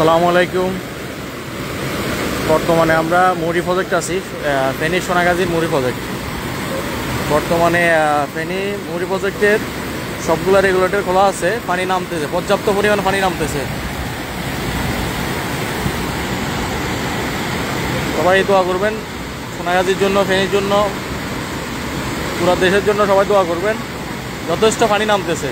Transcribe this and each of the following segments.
আসসালামু আলাইকুম। বর্তমানে আমরা মুড়ি প্রজেক্ট আছি, ফেনী সোনাগাজীর মুড়ি প্রজেক্ট। বর্তমানে ফেনী মুড়ি প্রজেক্টের সবগুলো রেগুলেটর খোলা আছে, পানি নামতেছে, পর্যাপ্ত পরিমাণ পানি নামতেছে। সবাই দোয়া করবেন সোনাগাজীর জন্য, ফেনীর জন্য, পুরো দেশের জন্য সবাই দোয়া করবেন। যথেষ্ট পানি নামতেছে,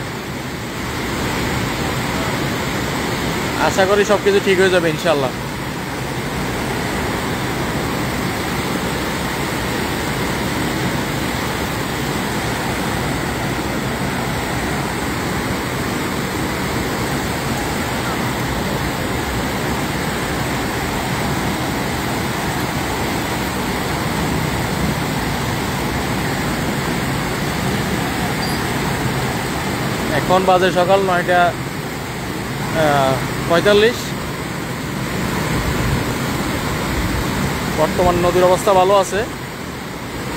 আশা করি সব কিছু ঠিক হয়ে যাবে ইনশাল্লাহ। এখন বাজে সকাল 9:45। বর্তমান নদীর অবস্থা ভালো আছে,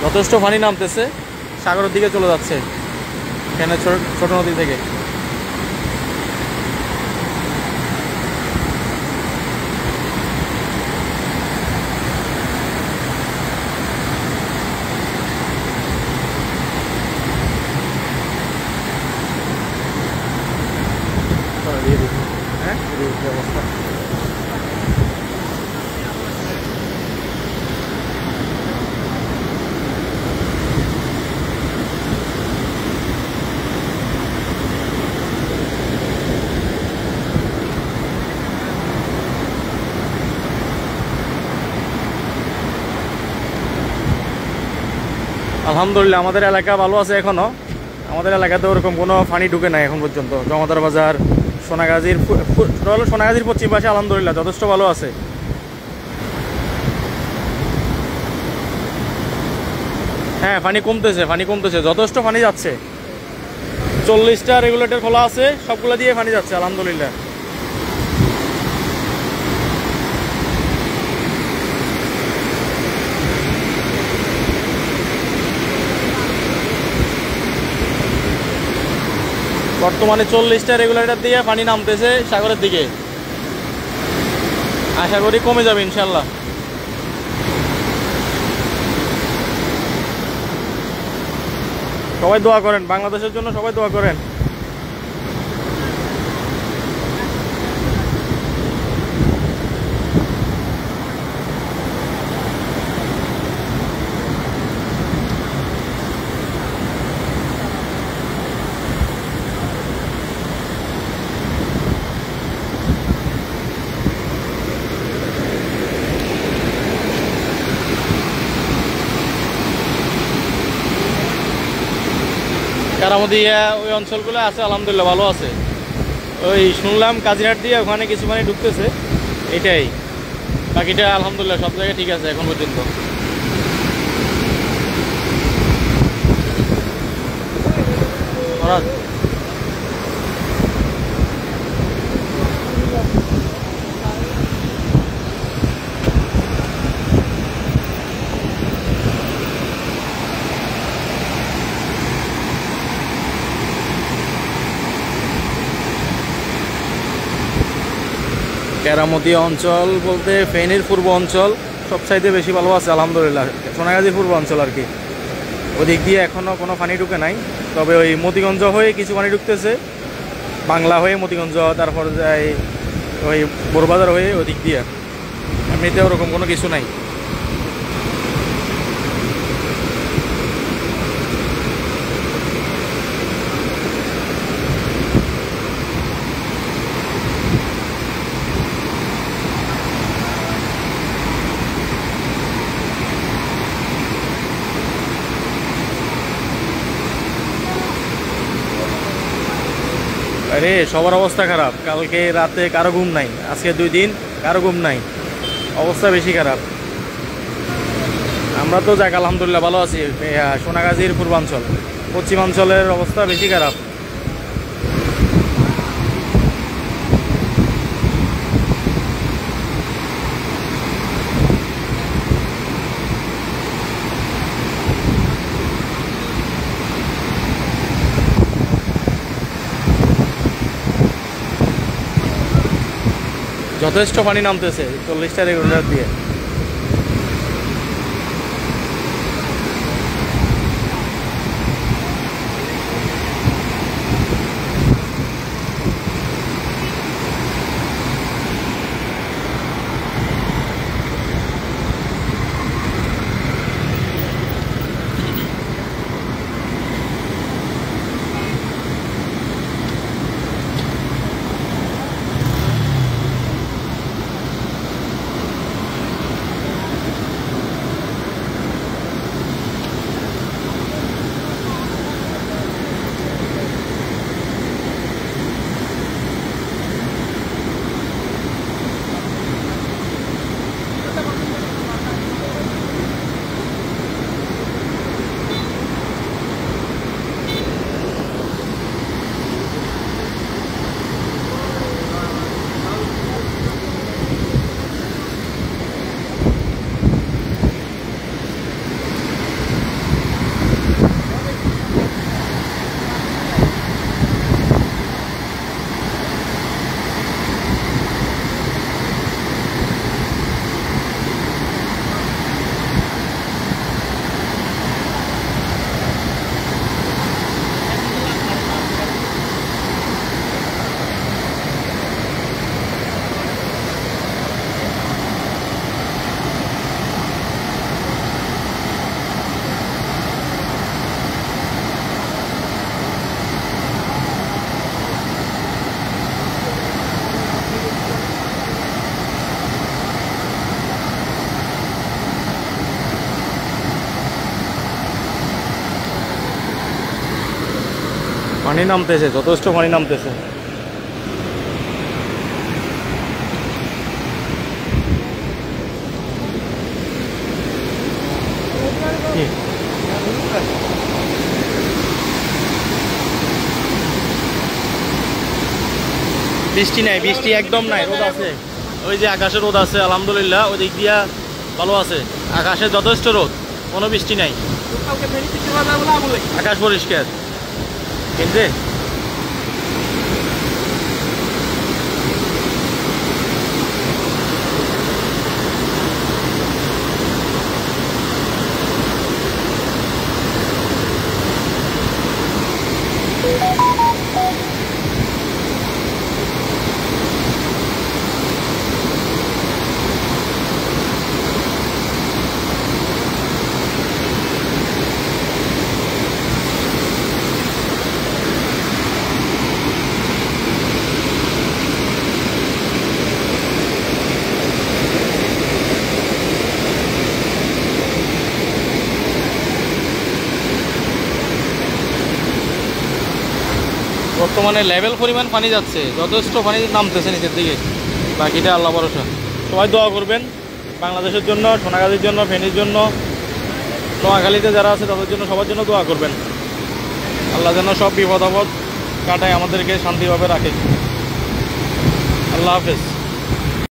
যথেষ্ট পানি নামতেছে, সাগরের দিকে চলে যাচ্ছে এখানে ছোট নদী থেকে। অবস্থা আলহামদুলিল্লাহ আমাদের এলাকা ভালো আছে এখনো। আমাদের এলাকাতে ওরকম কোনো পানি ঢুকে নাই এখন পর্যন্ত। জমাদার বাজার, সোনাগাজীর পশ্চিম পাশে আলহামদুলিল্লাহ যথেষ্ট ভালো আছে। হ্যাঁ, পানি কমতেছে, যথেষ্ট পানি যাচ্ছে। 40টা রেগুলেটর খোলা আছে, সবগুলো দিয়ে পানি যাচ্ছে আলহামদুলিল্লাহ। বর্তমানে 40টা রেগুলেটর দিয়ে পানি নামতেছে সাগরের দিকে, আশা করি কমে যাবে ইনশাল্লাহ। সবাই দোয়া করেন, বাংলাদেশের জন্য সবাই দোয়া করেন। কারামদিয়া ওই অঞ্চলগুলো আছে আলহামদুলিল্লাহ ভালো আছে। ওই শুনলাম কাজিরহাট দিয়ে ওখানে কিছু পানি ঢুকতেছে, এটাই। বাকিটা আলহামদুলিল্লাহ সব জায়গায় ঠিক আছে এখন পর্যন্ত। কেরামতি অঞ্চল বলতে ফেনীর পূর্ব অঞ্চল সবচাইতে বেশি ভালো আছে আলহামদুলিল্লাহ। সোনাগাজীর পূর্ব অঞ্চল আর কি, ওদিক দিয়ে এখনও কোনো পানি ঢুকে নাই। তবে ওই মতিগঞ্জ হয়ে কিছু পানি ঢুকতেছে, বাংলা হয়ে মতিগঞ্জ, তারপর যায় ওই বড়বাজার হয়ে ওদিক দিয়ে। এমনিতে ওরকম কোনো কিছু নাই। আরে সবার অবস্থা খারাপ, কালকে রাতে কারো ঘুম নাই, আজকে 2 দিন কারো ঘুম নাই, অবস্থা বেশি খারাপ। আমরা তো যাক আলহামদুলিল্লাহ ভালো আছি। সোনাগাজীর পূর্বাঞ্চল, পশ্চিমাঞ্চলের অবস্থা বেশি খারাপ। যথেষ্ট পানি নামতেছে 40টা রেগুলেটর দিয়ে। পানি নামতেছে, যথেষ্ট পানি নামতেছে। বৃষ্টি নাই, বৃষ্টি একদম নাই, রোদ আছে। ওই যে আকাশে রোদ আছে আলহামদুলিল্লাহ, ওই দিক দিয়া ভালো আছে। আকাশে যথেষ্ট রোদ, কোনো বৃষ্টি নাই, আকাশ পরিষ্কার। কিনতে বর্তমানে লেভেল পরিমাণ পানি যাচ্ছে, যথেষ্ট পানি নামতেছে নিচের দিকে। বাকিটা আল্লাহ ভরসা। সবাই দোয়া করবেন বাংলাদেশের জন্য, সোনাগাজীর জন্য, ফেনীর জন্য, নোয়াখালীতে যারা আছে তাদের জন্য, সবার জন্য দোয়া করবেন। আল্লাহ যেন সব বিপদ আপদ কাটায় আমাদেরকে শান্তিভাবে রাখে। আল্লাহ হাফেজ।